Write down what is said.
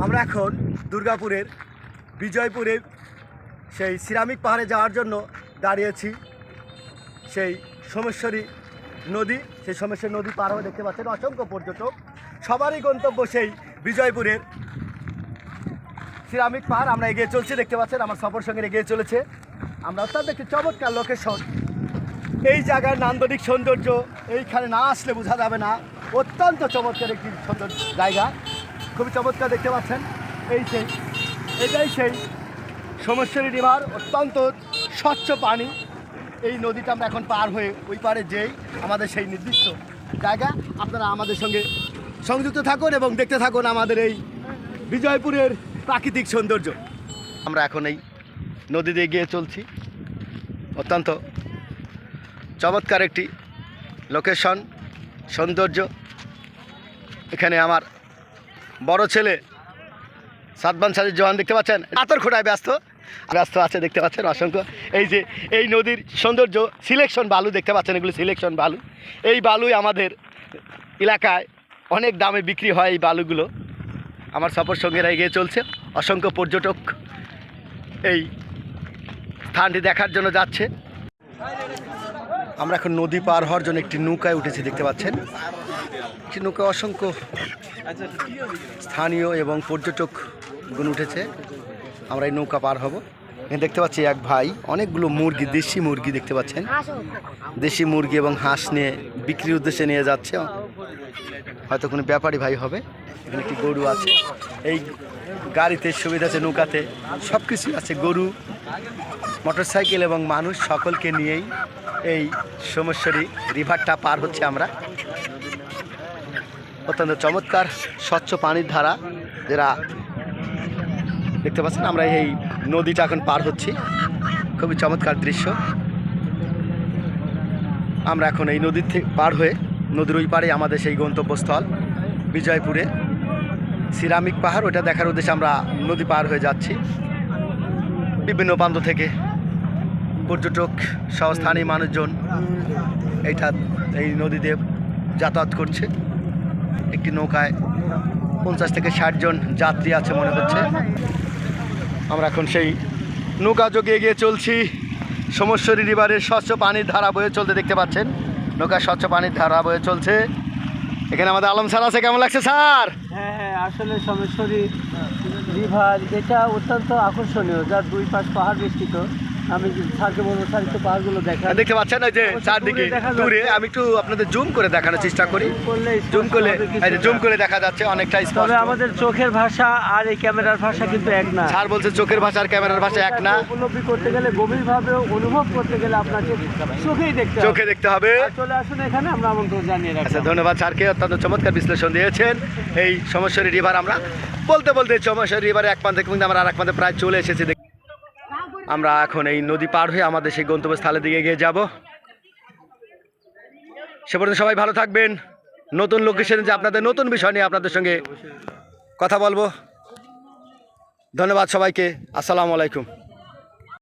আমরা এখন দুর্গাপুরের বিজয়পুরে সেই সিরামিক পাহাড়ে যাওয়ার জন্য দাঁড়িয়েছি। সেই সোমেশ্বরী নদী, সেই সোমেশ্বরী নদী পার হয়ে দেখতে পাচ্ছেন অসংখ্য পর্যটক। সবারই গন্তব্য সেই বিজয়পুরের সিরামিক পাহাড়। আমরা এগিয়ে চলছি, দেখতে পাচ্ছেন আমার সফর সঙ্গে এগিয়ে চলেছে। আমরা অত্যন্ত একটি চমৎকার লোকেশন, এই জায়গার নান্দনিক সৌন্দর্য এইখানে না আসলে বোঝা যাবে না। অত্যন্ত চমৎকার একটি সুন্দর জায়গা, খুবই চমৎকার দেখতে পাচ্ছেন। এটাই সেই সোমেশ্বরী রিভার, অত্যন্ত স্বচ্ছ পানি। এই নদীটা আমরা এখন পার হয়ে ওই পারে যেই আমাদের সেই নির্দিষ্ট জায়গা। আপনারা আমাদের সঙ্গে সংযুক্ত থাকুন এবং দেখতে থাকুন আমাদের এই বিজয়পুরের প্রাকৃতিক সৌন্দর্য। আমরা এখন এই নদী দিয়ে গিয়ে চলছি। অত্যন্ত চমৎকার একটি লোকেশন, সৌন্দর্য। এখানে আমার বড় ছেলে সাতবান সাজিদ জওয়ান দেখতে পাচ্ছেন, আতর খোঁড়ায় ব্যস্ত আছে দেখতে পাচ্ছেন। অসংখ্য এই নদীর সৌন্দর্য, সিলেকশন বালু দেখতে পাচ্ছেন, এগুলো সিলেকশন বালু। এই বালুই আমাদের এলাকায় অনেক দামে বিক্রি হয়। এই বালুগুলো আমার সফর সঙ্গীরা এগিয়ে চলছে। অসংখ্য পর্যটক এই স্থানটি দেখার জন্য যাচ্ছে। আমরা এখন নদী পার হওয়ার জন্য একটি নৌকায় উঠেছি, দেখতে পাচ্ছেন। একটি নৌকা অসংখ্য স্থানীয় এবং পর্যটকগুলো উঠেছে। আমরা এই নৌকা পার হব। এখানে দেখতে পাচ্ছি এক ভাই অনেকগুলো মুরগি, দেশি মুরগি দেখতে পাচ্ছেন, দেশি মুরগি এবং হাঁস নিয়ে বিক্রির উদ্দেশ্যে নিয়ে যাচ্ছে। হয়তো কোনো ব্যাপারী ভাই হবে। এখানে একটি গরু আছে। এই গাড়িতে সুবিধা আছে, নৌকাতে সব কিছুই আছে, গরু, মোটরসাইকেল এবং মানুষ সকলকে নিয়েই এই সোমেশ্বরী রিভারটা পার হচ্ছে আমরা। অত্যন্ত চমৎকার স্বচ্ছ পানির ধারা যারা দেখতে পাচ্ছেন। আমরা এই নদীটা এখন পার হচ্ছি, খুবই চমৎকার দৃশ্য। আমরা এখন এই নদীর থেকে পার হয়ে নদীর ওই পারে আমাদের সেই গন্তব্যস্থল বিজয়পুরে সিরামিক পাহাড়, ওটা দেখার উদ্দেশ্যে আমরা নদী পার হয়ে যাচ্ছি। বিভিন্ন প্রান্ত থেকে পর্যটক সহ স্থানীয় মানুষজন এই নদীতে যাতায়াত করছে। একটি নৌকায় 50 থেকে 60 জন যাত্রী আছে মনে হচ্ছে। আমরা এখন সেই নৌকা যোগে এগিয়ে চলছি। সোমেশ্বরী রিভারের স্বচ্ছ পানির ধারা বয়ে চলতে দেখতে পাচ্ছেন। নৌকা স্বচ্ছ পানির ধারা বয়ে চলছে। এখানে আমাদের আলম স্যার আছে। কেমন লাগছে স্যার? হ্যাঁ, আসলে সোমেশ্বরী রিভার এটা অত্যন্ত আকর্ষণীয়, যার দুই পাশ পাহাড় বেষ্টিত। আমি স্যারকে বলবো স্যার একটু পাহাড়গুলো দেখা। দেখতে পাচ্ছেন ওই যে চারদিকে দূরে, আমি একটু আপনাদের জুম করে দেখানোর চেষ্টা করি। জুম করে দেখা যাচ্ছে অনেকটা স্পষ্ট। তবে আমাদের চোখের ভাষা আর এই ক্যামেরার ভাষা কিন্তু এক না। স্যার বলছে চোখের ভাষা আর ক্যামেরার ভাষা এক না। উপলব্ধি করতে গেলে, গভীরভাবে অনুভব করতে গেলে আপনাকে চোখে দেখতে হবে। চলে আসুন এখানে, আমরা আমন্ত্রণ জানিয়ে রাখছি। আচ্ছা, ধন্যবাদ স্যারকে, অত্যন্ত চমৎকার বিশ্লেষণ দিয়েছেন। এই সোমেশ্বরী রিভার আমরা বলতে সোমেশ্বরী রিভারে এক প্রান্তে কিন্তু আমরা আর এক প্রান্তে প্রায় চলে এসেছি। আমরা এখন এই নদী পার হয়ে আমাদের সেই গন্তব্যস্থলের দিকে এগিয়ে যাব। সে পর্যন্ত সবাই ভালো থাকবেন। নতুন লোকেশনে যে আপনাদের নতুন বিষয় নিয়ে আপনাদের সঙ্গে কথা বলবো। ধন্যবাদ সবাইকে। আসসালামু আলাইকুম।